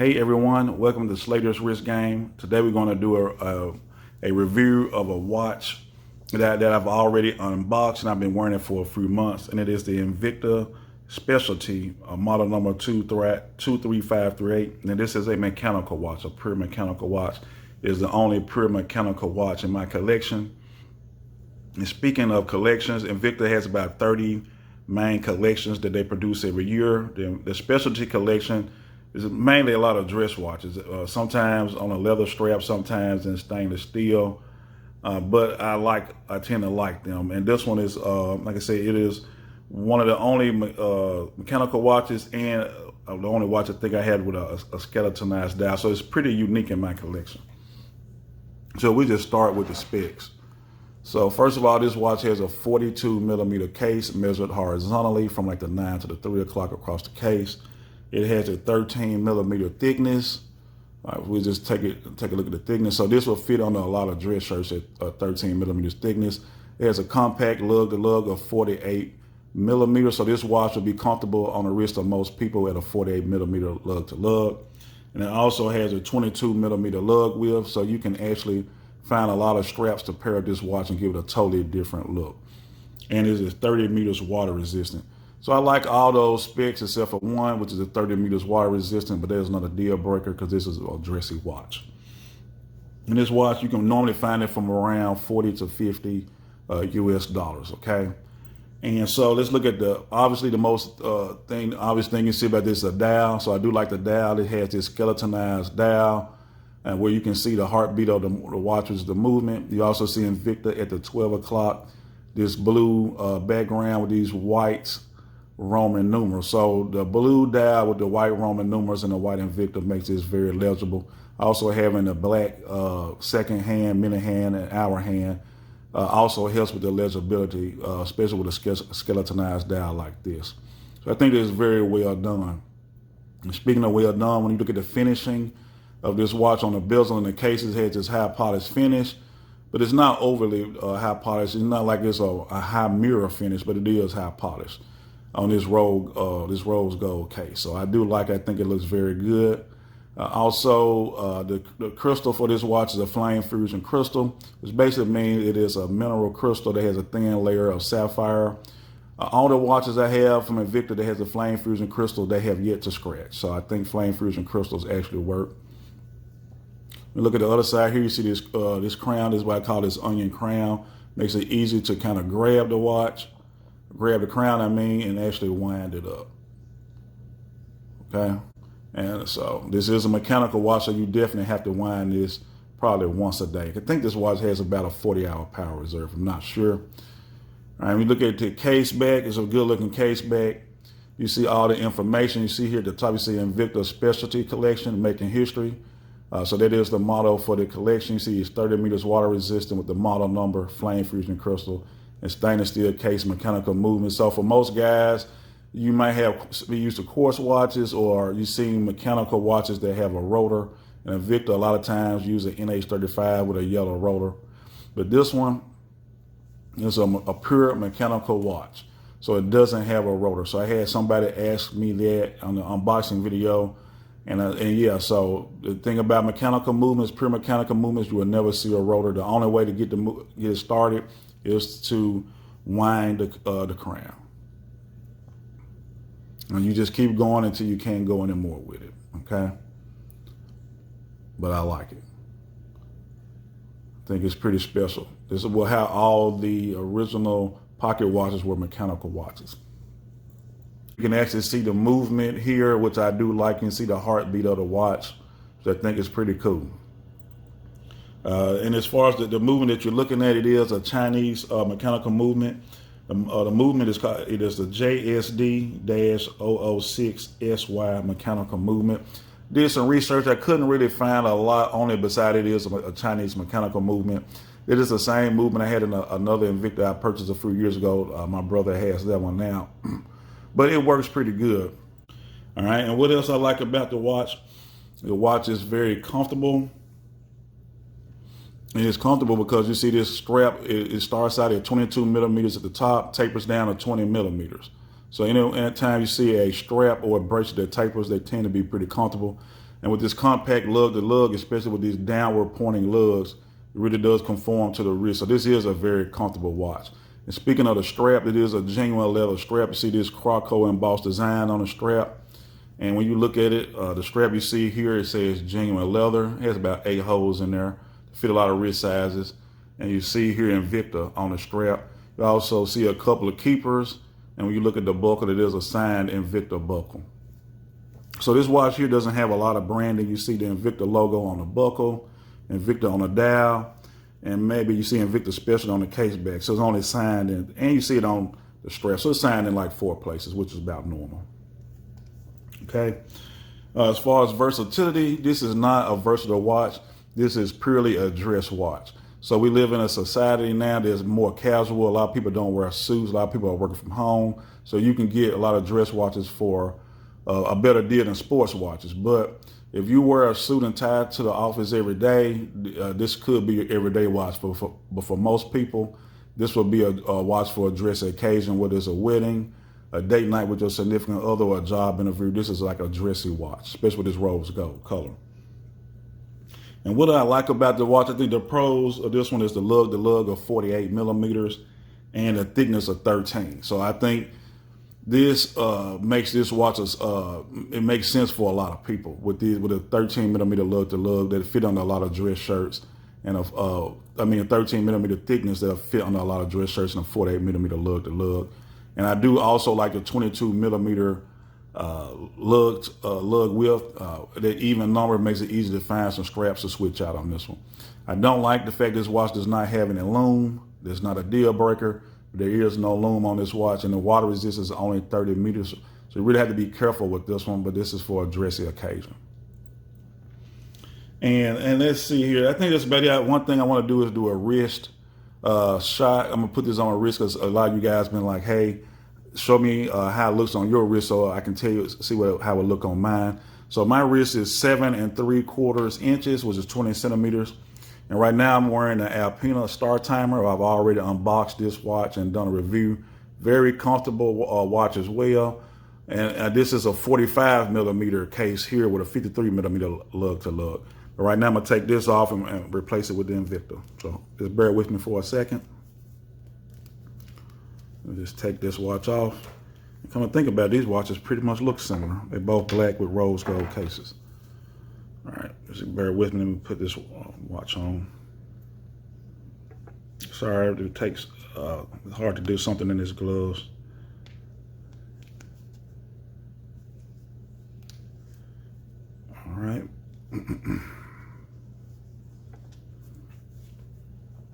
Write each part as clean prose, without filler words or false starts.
Hey everyone, welcome to Slater's Wrist Game. Today we're going to do a review of a watch that I've already unboxed and I've been wearing it for a few months, and it is the Invicta Specialty model number 23538. And this is a mechanical watch, a pure mechanical watch. It is the only pure mechanical watch in my collection. And speaking of collections, Invicta has about 30 main collections that they produce every year. The specialty collection is mainly a lot of dress watches, sometimes on a leather strap, sometimes in stainless steel. But I tend to like them. And this one is, like I said, it is one of the only mechanical watches and the only watch I think I had with a skeletonized dial. So it's pretty unique in my collection. So we just start with the specs. So first of all, this watch has a 42 millimeter case measured horizontally from like the 9 to the 3 o'clock across the case. It has a 13 millimeter thickness. We'll just take a look at the thickness. So this will fit on a lot of dress shirts at 13 millimeters thickness. It has a compact lug to lug of 48 millimeters. So this watch will be comfortable on the wrist of most people at a 48 millimeter lug to lug. And it also has a 22 millimeter lug width. So you can actually find a lot of straps to pair this watch and give it a totally different look. And it is 30 meters water resistant. So I like all those specs except for one, which is a 30 meters water resistant, but there's not a deal breaker because this is a dressy watch. And this watch, you can normally find it from around 40 to 50 US dollars, okay? And so let's look at obviously the most obvious thing you see about this is a dial. So I do like the dial. It has this skeletonized dial, and where you can see the heartbeat of the watch, is the movement. You also see Invicta at the 12 o'clock, this blue background with these white Roman numerals. So the blue dial with the white Roman numerals and the white Invicta makes this very legible. Also having the black second hand, minute hand, and hour hand also helps with the legibility, especially with a skeletonized dial like this. So I think it's very well done. And speaking of well done, when you look at the finishing of this watch on the bezel and the cases, it has this high polished finish, but it's not overly high polished. It's not like it's a high mirror finish, but it is high polished on this rose gold case. So I think it looks very good. Also, the crystal for this watch is a flame fusion crystal, which basically means it is a mineral crystal that has a thin layer of sapphire. All the watches I have from Invicta that has a flame fusion crystal, they have yet to scratch. So I think flame fusion crystals actually work. We look at the other side here, you see this crown. This is what I call this onion crown. Makes it easy to kind of grab the crown, and actually wind it up. Okay. And so this is a mechanical watch, so you definitely have to wind this probably once a day. I think this watch has about a 40-hour power reserve. I'm not sure. All right, we look at the case back. It's a good-looking case back. You see all the information. You see here at the top, you see Invicta Specialty Collection, making history. So that is the motto for the collection. You see it's 30 meters water resistant with the model number, flame fusion crystal, and stainless steel case, mechanical movement. So for most guys, you might be used to quartz watches, or you've seen mechanical watches that have a rotor. And Invicta a lot of times use an NH35 with a yellow rotor. But this one is a pure mechanical watch, so it doesn't have a rotor. So I had somebody ask me that on the unboxing video. And yeah, so the thing about mechanical movements, pure mechanical movements, you will never see a rotor. The only way to get it started is to wind the crown. And you just keep going until you can't go anymore with it, okay? But I like it. I think it's pretty special. This is how all the original pocket watches were mechanical watches. You can actually see the movement here, which I do like. You can see the heartbeat of the watch, which I think is pretty cool. And as far as the movement that you're looking at, it is a Chinese mechanical movement. The movement is called, it is the JSD-006SY mechanical movement. Did some research. I couldn't really find a lot on it besides it is a Chinese mechanical movement. It is the same movement I had in another Invicta I purchased a few years ago. My brother has that one now. But it works pretty good. All right, and what else I like about the watch? The watch is very comfortable. And it's comfortable because you see this strap, it starts out at 22 millimeters at the top, tapers down to 20 millimeters. So anytime you see a strap or a bracelet that tapers, they tend to be pretty comfortable. And with this compact lug to lug, especially with these downward pointing lugs, it really does conform to the wrist. So this is a very comfortable watch. And speaking of the strap, it is a genuine leather strap. You see this Croco embossed design on the strap. And when you look at it, the strap you see here, it says genuine leather. It has about 8 holes in there to fit a lot of wrist sizes. And you see here Invicta on the strap. You also see a couple of keepers. And when you look at the buckle, it is a signed Invicta buckle. So this watch here doesn't have a lot of branding. You see the Invicta logo on the buckle, Invicta on the dial, and maybe you see Invicta Special on the case back. So it's only signed in, and you see it on the strap. So it's signed in like 4 places, which is about normal. Okay. As far as versatility, this is not a versatile watch. This is purely a dress watch. So we live in a society now that's more casual. A lot of people don't wear suits. A lot of people are working from home. So you can get a lot of dress watches for a better deal than sports watches. But if you wear a suit and tie to the office every day, this could be your everyday watch. But for most people, this will be a watch for a dress occasion, whether it's a wedding, a date night with your significant other, or a job interview. This is like a dressy watch, especially with this rose gold color. And what I like about the watch, I think the pros of this one is the lug of 48 millimeters and the thickness of 13. So I think this makes this watch, it makes sense for a lot of people with a 13 millimeter lug to lug that fit under a lot of dress shirts, and a 13 millimeter thickness that fit under a lot of dress shirts, and a 48 millimeter lug to lug. And I do also like the 22 millimeter lug width. That even number makes it easy to find some straps to switch out on this one. I don't like the fact this watch does not have any loom. There's not a deal breaker. There is no loom on this watch, and the water resistance is only 30 meters. So you really have to be careful with this one, but this is for a dressy occasion. And let's see here. I think that's about it. One thing I want to do is do a wrist shot. I'm going to put this on my wrist because a lot of you guys been like, hey, show me how it looks on your wrist so I can tell you, how it look on mine. So my wrist is 7 3/4 inches, which is 20 centimeters. And right now I'm wearing an Alpina Star Timer. I've already unboxed this watch and done a review. Very comfortable watch as well. And this is a 45 millimeter case here with a 53 millimeter lug to lug. But right now I'm gonna take this off and replace it with the Invicta. So just bear with me for a second. I'll just take this watch off. And come and think about it, these watches pretty much look similar. They're both black with rose gold cases. All right, just bear with me. Let me put this watch on. Sorry, it takes, it's hard to do something in these gloves. All right.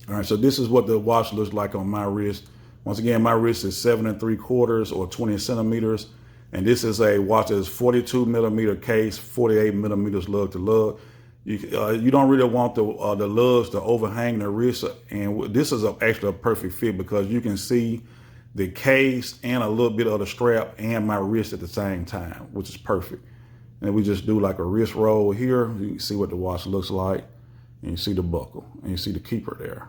All right, so this is what the watch looks like on my wrist. Once again, my wrist is 7 3/4 or 20 centimeters. And this is a watch that is 42 millimeter case, 48 millimeters lug to lug. You don't really want the lugs to overhang the wrist. And this is actually a perfect fit because you can see the case and a little bit of the strap and my wrist at the same time, which is perfect. And we just do like a wrist roll here. You can see what the watch looks like. And you see the buckle and you see the keeper there.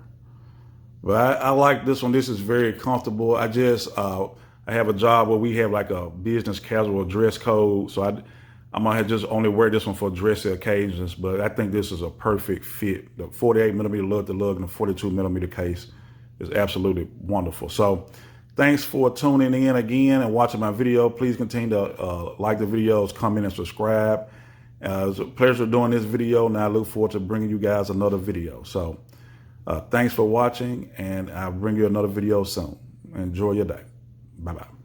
But I like this one. This is very comfortable. I have a job where we have like a business casual dress code. So I might have just only wear this one for dressy occasions, but I think this is a perfect fit. The 48 millimeter lug to lug and the 42 millimeter case is absolutely wonderful. So thanks for tuning in again and watching my video. Please continue to like the videos, comment, and subscribe. It's a pleasure doing this video, and I look forward to bringing you guys another video. So thanks for watching, and I'll bring you another video soon. Enjoy your day. Bye-bye.